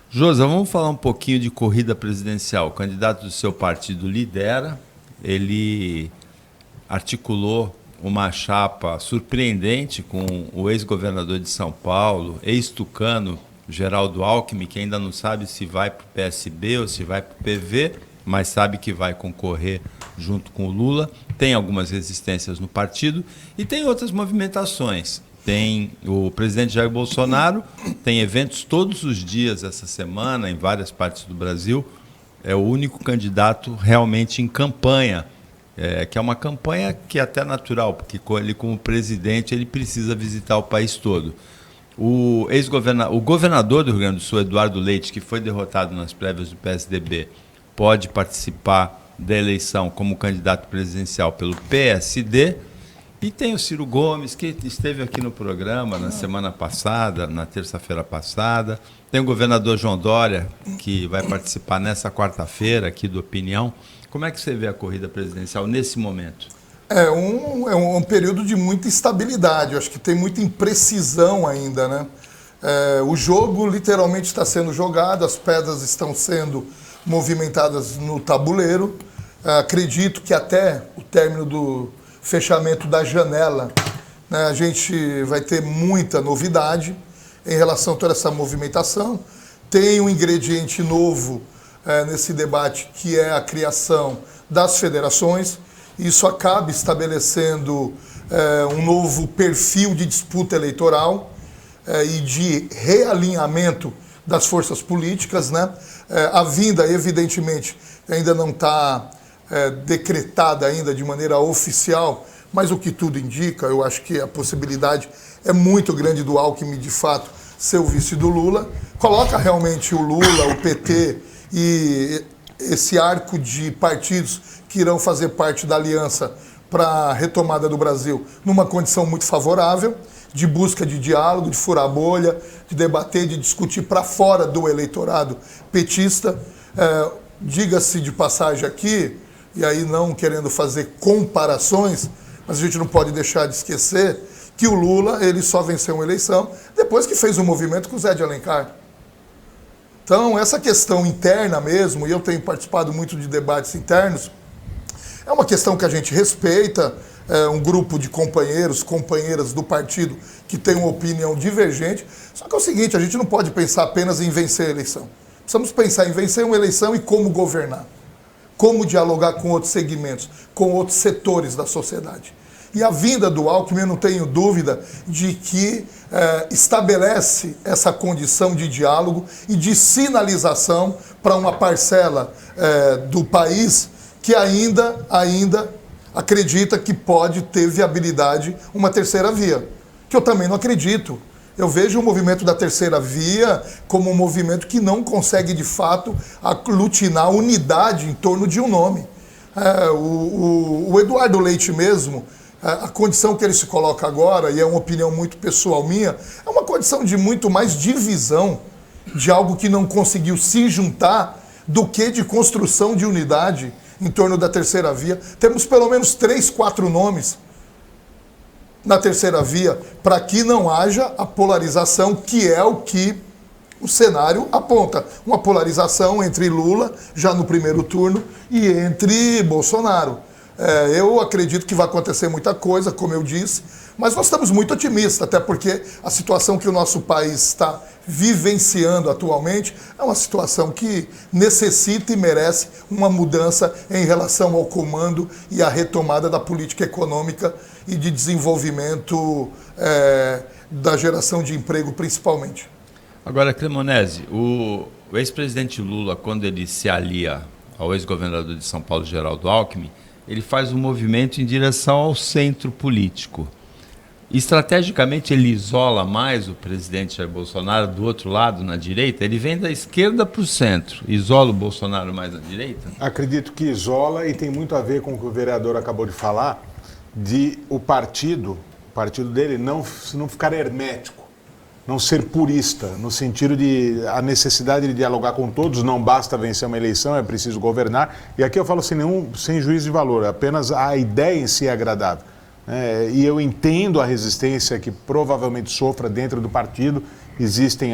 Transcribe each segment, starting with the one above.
Josa, vamos falar um pouquinho de corrida presidencial. O candidato do seu partido lidera, ele articulou uma chapa surpreendente com o ex-governador de São Paulo, ex-tucano, Geraldo Alckmin, que ainda não sabe se vai para o PSB ou se vai para o PV, mas sabe que vai concorrer junto com o Lula. Tem algumas resistências no partido e tem outras movimentações. Tem o presidente Jair Bolsonaro, tem eventos todos os dias essa semana em várias partes do Brasil. É o único candidato realmente em campanha, que é uma campanha que é até natural, porque ele, como presidente, ele precisa visitar o país todo. O governador do Rio Grande do Sul, Eduardo Leite, que foi derrotado nas prévias do PSDB, pode participar da eleição como candidato presidencial pelo PSD. E tem o Ciro Gomes, que esteve aqui no programa na semana passada, na terça-feira passada. Tem o governador João Dória, que vai participar nessa quarta-feira aqui do Opinião. Como é que você vê a corrida presidencial nesse momento? É um período de muita instabilidade. Eu acho que tem muita imprecisão ainda, né? O jogo literalmente está sendo jogado, as pedras estão sendo movimentadas no tabuleiro. Acredito que até o término do fechamento da janela, né, a gente vai ter muita novidade em relação a toda essa movimentação. Tem um ingrediente novo nesse debate, que é a criação das federações. Isso acaba estabelecendo um novo perfil de disputa eleitoral e de realinhamento das forças políticas, né? A vinda, evidentemente, ainda não está decretada ainda de maneira oficial, mas o que tudo indica, eu acho que a possibilidade é muito grande do Alckmin, de fato, ser o vice do Lula. Coloca realmente o Lula, o PT e esse arco de partidos que irão fazer parte da aliança para a retomada do Brasil numa condição muito favorável, de busca de diálogo, de furar a bolha, de debater, de discutir para fora do eleitorado petista. Diga-se de passagem aqui, e aí não querendo fazer comparações, mas a gente não pode deixar de esquecer que o Lula ele só venceu uma eleição depois que fez um movimento com o Zé de Alencar. Então, essa questão interna mesmo, e eu tenho participado muito de debates internos, é uma questão que a gente respeita, um grupo de companheiras do partido que tem uma opinião divergente. Só que é o seguinte, a gente não pode pensar apenas em vencer a eleição. Precisamos pensar em vencer uma eleição e como governar. Como dialogar com outros segmentos, com outros setores da sociedade. E a vinda do Alckmin, eu não tenho dúvida de que estabelece essa condição de diálogo e de sinalização para uma parcela do país que ainda acredita que pode ter viabilidade uma terceira via, que eu também não acredito. Eu vejo o movimento da terceira via como um movimento que não consegue, de fato, aglutinar unidade em torno de um nome. O Eduardo Leite mesmo, a condição que ele se coloca agora, e é uma opinião muito pessoal minha, é uma condição de muito mais divisão, de algo que não conseguiu se juntar, do que de construção de unidade em torno da terceira via. Temos pelo menos 3, 4 nomes na terceira via, para que não haja a polarização, que é o que o cenário aponta. Uma polarização entre Lula, já no primeiro turno, e entre Bolsonaro. Eu acredito que vai acontecer muita coisa, como eu disse, mas nós estamos muito otimistas, até porque a situação que o nosso país está vivenciando atualmente é uma situação que necessita e merece uma mudança em relação ao comando e à retomada da política econômica e de desenvolvimento da geração de emprego, principalmente. Agora, Cremonesi, o ex-presidente Lula, quando ele se alia ao ex-governador de São Paulo, Geraldo Alckmin, ele faz um movimento em direção ao centro político. Estrategicamente, ele isola mais o presidente Jair Bolsonaro do outro lado, na direita? Ele vem da esquerda para o centro. Isola o Bolsonaro mais na direita? Acredito que isola, e tem muito a ver com o que o vereador acabou de falar, de o partido dele não ficar hermético, não ser purista, no sentido de a necessidade de dialogar com todos, não basta vencer uma eleição, é preciso governar. E aqui eu falo sem juízo de valor, apenas a ideia em si é agradável. E eu entendo a resistência que provavelmente sofra dentro do partido, existem...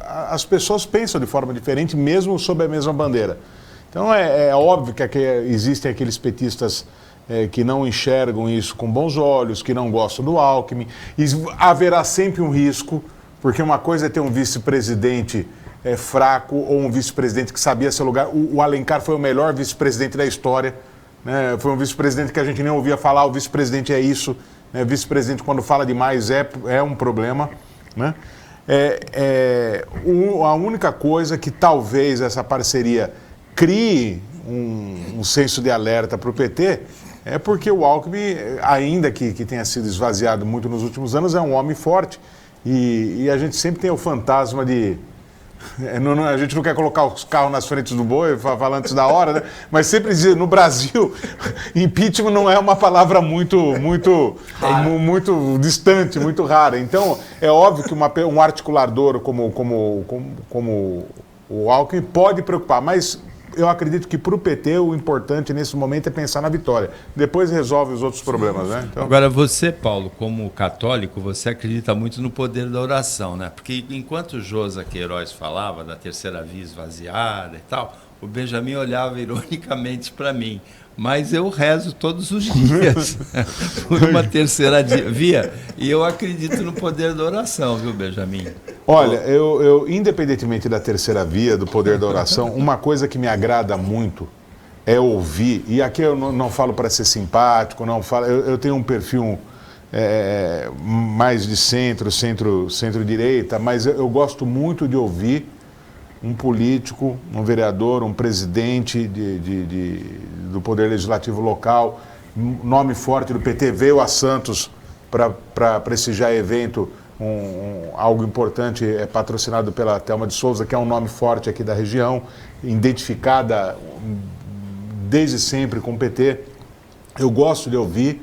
as pessoas pensam de forma diferente, mesmo sob a mesma bandeira. Então é óbvio que existem aqueles petistas que não enxergam isso com bons olhos, que não gostam do Alckmin. E haverá sempre um risco, porque uma coisa é ter um vice-presidente fraco ou um vice-presidente que sabia seu lugar. O Alencar foi o melhor vice-presidente da história, né? Foi um vice-presidente que a gente nem ouvia falar, o vice-presidente é isso, né? Vice-presidente quando fala demais é um problema, né? A única coisa que talvez essa parceria crie um senso de alerta para o PT é porque o Alckmin, ainda que tenha sido esvaziado muito nos últimos anos, é um homem forte e a gente sempre tem o fantasma de... a gente não quer colocar os carros nas frentes do boi, falar antes da hora, né? Mas sempre diz, no Brasil, impeachment não é uma palavra muito distante, muito rara. Então, é óbvio que um articulador como o Alckmin pode preocupar, mas eu acredito que para o PT o importante nesse momento é pensar na vitória. Depois resolve os outros problemas, né? Então... Agora, você, Paulo, como católico, você acredita muito no poder da oração, né? Porque enquanto o Josa Queiroz falava da terceira via esvaziada e tal, o Benjamin olhava ironicamente para mim. Mas eu rezo todos os dias por uma terceira via e eu acredito no poder da oração, viu, Benjamin? Olha, eu independentemente da terceira via, do poder da oração, uma coisa que me agrada muito é ouvir, e aqui eu não falo para ser simpático, não falo, eu tenho um perfil mais de centro-direita, mas eu gosto muito de ouvir um político, um vereador, um presidente do Poder Legislativo local, nome forte do PT, veio a Santos para prestigiar evento, algo importante, patrocinado pela Thelma de Souza, que é um nome forte aqui da região, identificada desde sempre com o PT. Eu gosto de ouvir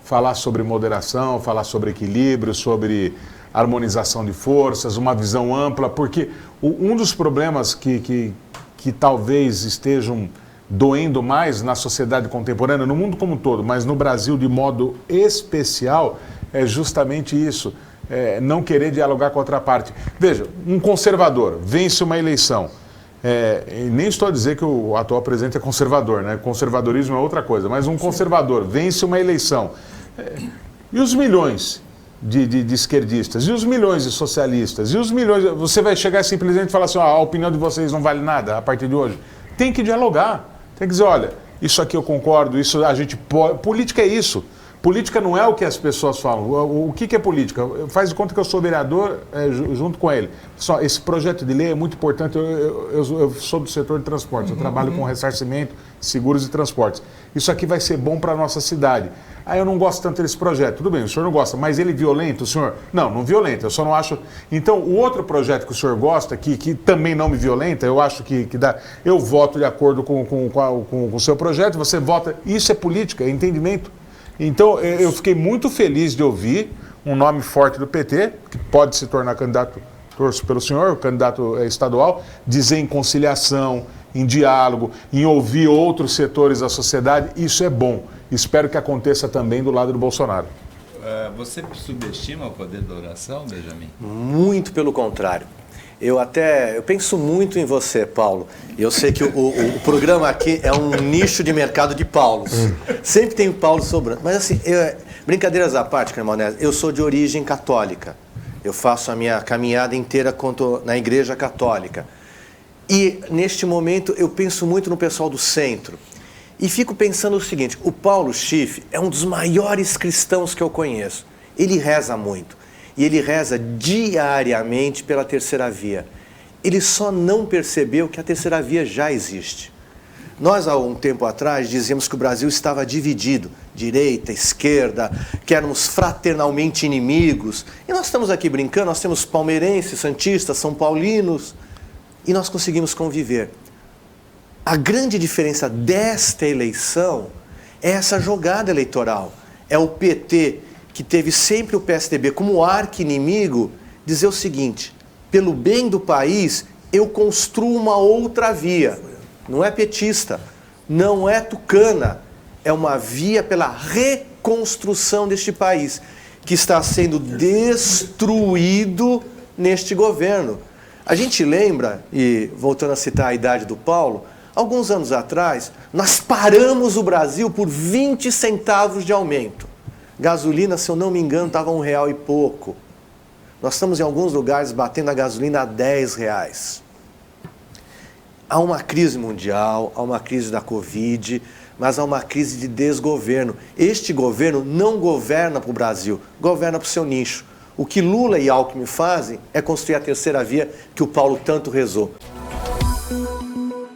falar sobre moderação, falar sobre equilíbrio, sobre harmonização de forças, uma visão ampla, porque um dos problemas que talvez estejam doendo mais na sociedade contemporânea, no mundo como um todo, mas no Brasil de modo especial, é justamente isso, não querer dialogar com a outra parte. Veja, um conservador vence uma eleição, nem estou a dizer que o atual presidente é conservador, né? Conservadorismo é outra coisa, mas um conservador vence uma eleição, e os milhões de esquerdistas, e os milhões de socialistas, e os milhões... Você vai chegar e simplesmente falar assim, a opinião de vocês não vale nada a partir de hoje. Tem que dialogar, tem que dizer, olha, isso aqui eu concordo, isso a gente pode... Política é isso. Política não é o que as pessoas falam. O que é política? Faz de conta que eu sou vereador junto com ele. Só, esse projeto de lei é muito importante. Eu sou do setor de transportes, eu trabalho com ressarcimento, seguros e transportes. Isso aqui vai ser bom para a nossa cidade. Eu não gosto tanto desse projeto. Tudo bem, o senhor não gosta, mas ele violenta, o senhor? Não violenta, eu só não acho... Então, o outro projeto que o senhor gosta, que também não me violenta, eu acho que dá... Eu voto de acordo com o seu projeto, você vota... Isso é política, é entendimento. Então, eu fiquei muito feliz de ouvir um nome forte do PT, que pode se tornar candidato, torço pelo senhor, candidato estadual, dizer em conciliação, em diálogo, em ouvir outros setores da sociedade, isso é bom. Espero que aconteça também do lado do Bolsonaro. Você subestima o poder da oração, Benjamin? Muito pelo contrário. Eu penso muito em você, Paulo. Eu sei que o programa aqui é um nicho de mercado de Paulos. Sempre tem o Paulo sobrando. Mas assim, brincadeiras à parte, Cremonese, eu sou de origem católica. Eu faço a minha caminhada inteira na Igreja Católica. E neste momento eu penso muito no pessoal do centro. E fico pensando o seguinte, o Paulo Schiff é um dos maiores cristãos que eu conheço. Ele reza muito. E ele reza diariamente pela terceira via. Ele só não percebeu que a terceira via já existe. Nós, há um tempo atrás, dizíamos que o Brasil estava dividido, direita, esquerda, que éramos fraternalmente inimigos. E nós estamos aqui brincando, nós temos palmeirenses, santistas, são paulinos, e nós conseguimos conviver. A grande diferença desta eleição é essa jogada eleitoral. É o PT, que teve sempre o PSDB como arqui-inimigo, dizer o seguinte, pelo bem do país, eu construo uma outra via. Não é petista, não é tucana, é uma via pela reconstrução deste país, que está sendo destruído neste governo. A gente lembra, e voltando a citar a idade do Paulo, alguns anos atrás, nós paramos o Brasil por 20 centavos de aumento. Gasolina, se eu não me engano, estava R$1 e pouco. Nós estamos em alguns lugares batendo a gasolina a R$10. Há uma crise mundial, há uma crise da Covid, mas há uma crise de desgoverno. Este governo não governa para o Brasil, governa para o seu nicho. O que Lula e Alckmin fazem é construir a terceira via que o Paulo tanto rezou.